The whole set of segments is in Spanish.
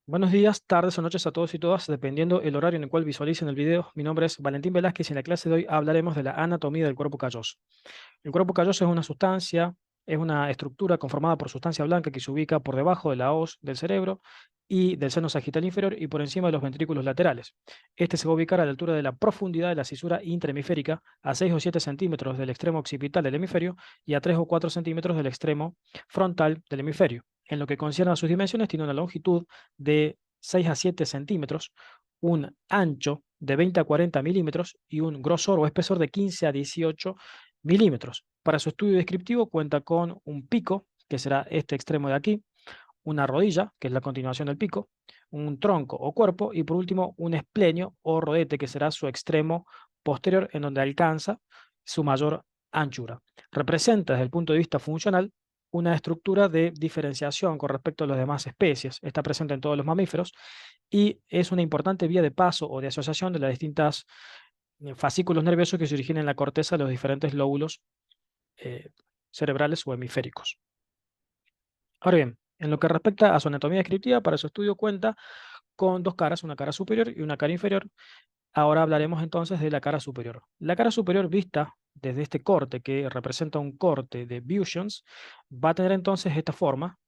Buenos días, tardes o noches a todos y todas, dependiendo el horario en el cual visualicen el video. Mi nombre es Valentín Velázquez y en la clase de hoy hablaremos de la anatomía del cuerpo calloso. El cuerpo calloso es una sustancia, es una estructura conformada por sustancia blanca que se ubica por debajo de la hoz del cerebro y del seno sagital inferior y por encima de los ventrículos laterales. Este se va a ubicar a la altura de la profundidad de la cisura intrahemisférica, a 6 o 7 centímetros del extremo occipital del hemisferio y a 3 o 4 centímetros del extremo frontal del hemisferio. En lo que concierne a sus dimensiones, tiene una longitud de 6 a 7 centímetros, un ancho de 20 a 40 milímetros y un grosor o espesor de 15 a 18 milímetros. Para su estudio descriptivo cuenta con un pico, que será este extremo de aquí, una rodilla, que es la continuación del pico, un tronco o cuerpo y por último un esplenio o rodete, que será su extremo posterior en donde alcanza su mayor anchura. Representa desde el punto de vista funcional una estructura de diferenciación con respecto a las demás especies. Está presente en todos los mamíferos y es una importante vía de paso o de asociación de las distintas fascículos nerviosos que se originan en la corteza de los diferentes lóbulos eh, cerebrales o hemisféricos. Ahora bien, en lo que respecta a su anatomía descriptiva, para su estudio cuenta con dos caras, una cara superior y una cara inferior. Ahora hablaremos entonces de la cara superior. La cara superior vista desde este corte, que representa un corte de Buschans, va a tener entonces esta forma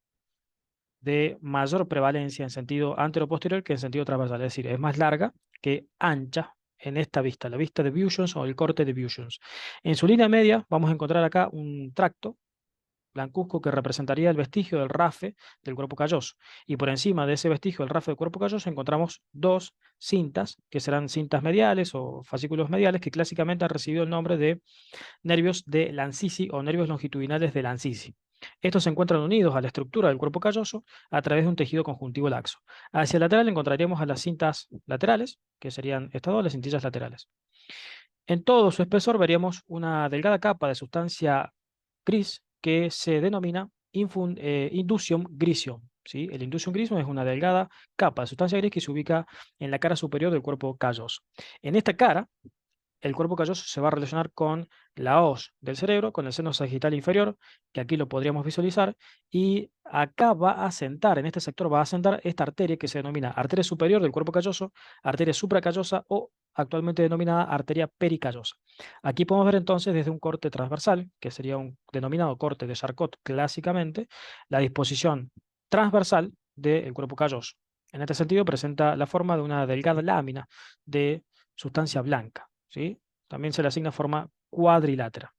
de mayor prevalencia en sentido anteroposterior que en sentido transversal, es decir, es más larga que ancha en esta vista, la vista de Buschans o el corte de Buschans. En su línea media vamos a encontrar acá un tracto blancuzco que representaría el vestigio del rafe del cuerpo calloso. Y por encima de ese vestigio del rafe del cuerpo calloso encontramos dos cintas, que serán cintas mediales o fascículos mediales, que clásicamente han recibido el nombre de nervios de Lanzisi o nervios longitudinales de Lanzisi. Estos se encuentran unidos a la estructura del cuerpo calloso a través de un tejido conjuntivo laxo. Hacia el lateral encontraríamos a las cintas laterales, que serían estas dos, las cintillas laterales. En todo su espesor veríamos una delgada capa de sustancia gris que se denomina inducium grisium. ¿Sí? El inducium grisium es una delgada capa de sustancia gris que se ubica en la cara superior del cuerpo calloso. En esta cara, el cuerpo calloso se va a relacionar con la hoz del cerebro, con el seno sagital inferior, que aquí lo podríamos visualizar, y acá va a sentar, en este sector va a sentar esta arteria que se denomina arteria superior del cuerpo calloso, arteria supracallosa o actualmente denominada arteria pericallosa. Aquí podemos ver entonces desde un corte transversal, que sería un denominado corte de Charcot clásicamente, la disposición transversal del cuerpo calloso. En este sentido presenta la forma de una delgada lámina de sustancia blanca. ¿Sí? También se le asigna forma cuadrilátera.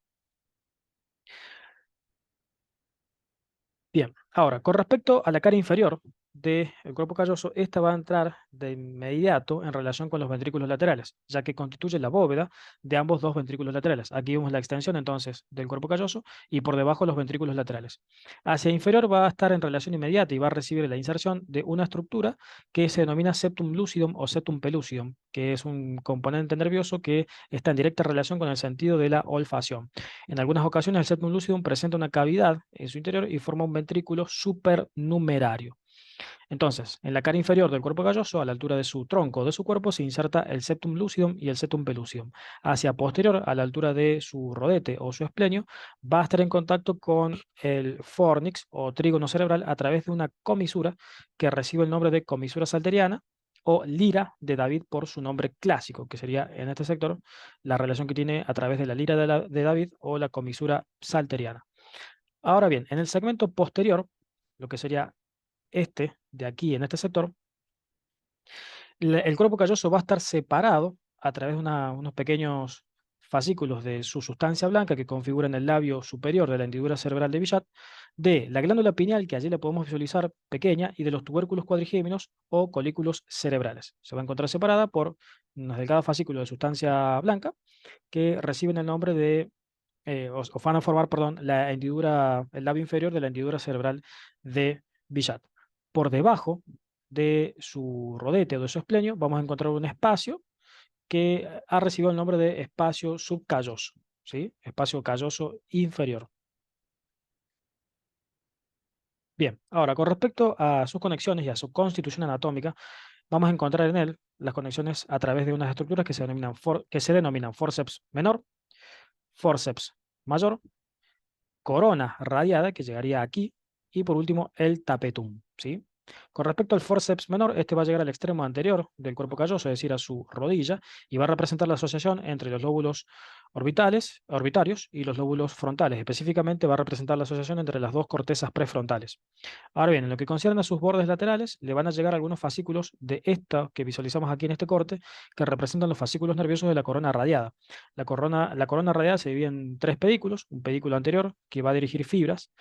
Bien, ahora, con respecto a la cara inferior del cuerpo calloso, esta va a entrar de inmediato en relación con los ventrículos laterales, ya que constituye la bóveda de ambos dos ventrículos laterales. Aquí vemos la extensión entonces del cuerpo calloso y por debajo los ventrículos laterales. Hacia inferior va a estar en relación inmediata y va a recibir la inserción de una estructura que se denomina septum lucidum o septum pellucidum, que es un componente nervioso que está en directa relación con el sentido de la olfacción. En algunas ocasiones el septum lucidum presenta una cavidad en su interior y forma un ventrículo supernumerario. Entonces, en la cara inferior del cuerpo calloso, a la altura de su tronco o de su cuerpo, se inserta el septum lucidum y el septum pellucidum. Hacia posterior, a la altura de su rodete o su esplenio, va a estar en contacto con el fornix o trígono cerebral a través de una comisura que recibe el nombre de comisura salteriana o lira de David por su nombre clásico, que sería en este sector la relación que tiene a través de la lira de David o la comisura salteriana. Ahora bien, en el segmento posterior, lo que sería este de aquí en este sector, el cuerpo calloso va a estar separado a través de unos pequeños fascículos de su sustancia blanca que configuran el labio superior de la hendidura cerebral de Bichat, de la glándula pineal, que allí la podemos visualizar pequeña, y de los tubérculos cuadrigéminos o colículos cerebrales. Se va a encontrar separada por unos delgados fascículos de sustancia blanca que reciben el nombre de, o van a formar, perdón, la hendidura, el labio inferior de la hendidura cerebral de Bichat. Por debajo de su rodete o de su esplenio, vamos a encontrar un espacio que ha recibido el nombre de espacio subcalloso, ¿sí? Espacio calloso inferior. Bien, ahora con respecto a sus conexiones y a su constitución anatómica, vamos a encontrar en él las conexiones a través de unas estructuras que se denominan forceps menor, forceps mayor, corona radiada, que llegaría aquí, y por último el tapetum, ¿sí? Con respecto al forceps menor, este va a llegar al extremo anterior del cuerpo calloso, es decir, a su rodilla, y va a representar la asociación entre los lóbulos orbitarios y los lóbulos frontales. Específicamente va a representar la asociación entre las dos cortezas prefrontales. Ahora bien, en lo que concierne a sus bordes laterales, le van a llegar algunos fascículos de esta que visualizamos aquí en este corte, que representan los fascículos nerviosos de la corona radiada. La corona radiada se divide en tres pedículos: un pedículo anterior que va a dirigir fibras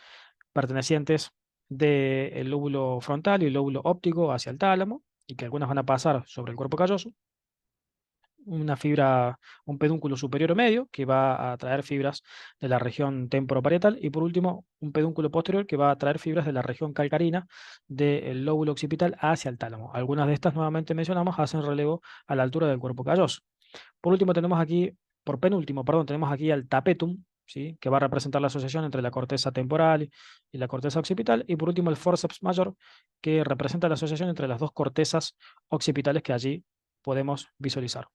pertenecientes del lóbulo frontal y el lóbulo óptico hacia el tálamo, y que algunas van a pasar sobre el cuerpo calloso; una fibra, un pedúnculo superior o medio, que va a traer fibras de la región temporoparietal; y por último, un pedúnculo posterior que va a traer fibras de la región calcarina del lóbulo occipital hacia el tálamo. Algunas de estas, nuevamente mencionamos, hacen relevo a la altura del cuerpo calloso. Por último, tenemos aquí, por penúltimo, perdón, tenemos aquí al tapetum, ¿sí? Que va a representar la asociación entre la corteza temporal y la corteza occipital; y por último, el forceps mayor, que representa la asociación entre las dos cortezas occipitales que allí podemos visualizar.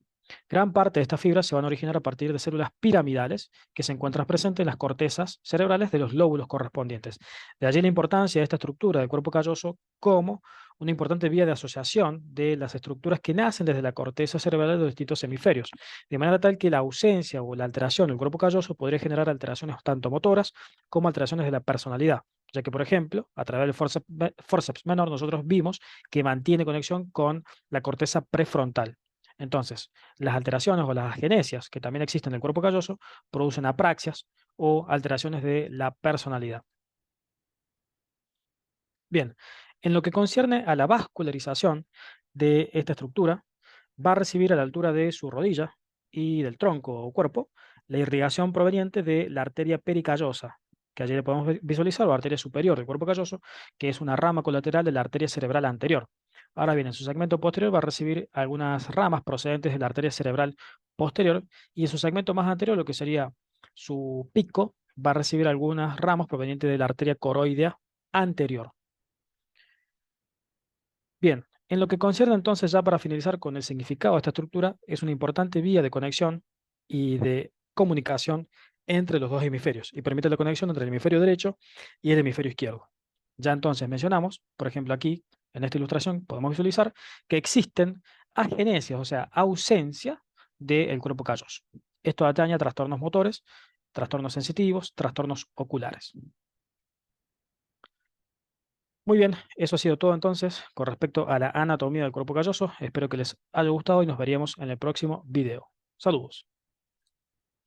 Gran parte de estas fibras se van a originar a partir de células piramidales que se encuentran presentes en las cortezas cerebrales de los lóbulos correspondientes. De allí la importancia de esta estructura del cuerpo calloso como una importante vía de asociación de las estructuras que nacen desde la corteza cerebral de los distintos hemisferios, de manera tal que la ausencia o la alteración del cuerpo calloso podría generar alteraciones tanto motoras como alteraciones de la personalidad, ya que, por ejemplo, a través del forceps menor nosotros vimos que mantiene conexión con la corteza prefrontal. Entonces, las alteraciones o las agenesias que también existen en el cuerpo calloso producen apraxias o alteraciones de la personalidad. Bien, en lo que concierne a la vascularización de esta estructura, va a recibir a la altura de su rodilla y del tronco o cuerpo la irrigación proveniente de la arteria pericallosa, que allí le podemos visualizar, o arteria superior del cuerpo calloso, que es una rama colateral de la arteria cerebral anterior. Ahora bien, en su segmento posterior va a recibir algunas ramas procedentes de la arteria cerebral posterior, y en su segmento más anterior, lo que sería su pico, va a recibir algunas ramas provenientes de la arteria coroidea anterior. Bien, en lo que concierne entonces, ya para finalizar con el significado de esta estructura, es una importante vía de conexión y de comunicación entre los dos hemisferios, y permite la conexión entre el hemisferio derecho y el hemisferio izquierdo. Ya entonces mencionamos, por ejemplo aquí, en esta ilustración, podemos visualizar que existen agenesias, o sea, ausencia del cuerpo calloso. Esto atañe a trastornos motores, trastornos sensitivos, trastornos oculares. Muy bien, eso ha sido todo entonces con respecto a la anatomía del cuerpo calloso. Espero que les haya gustado y nos veríamos en el próximo video. Saludos.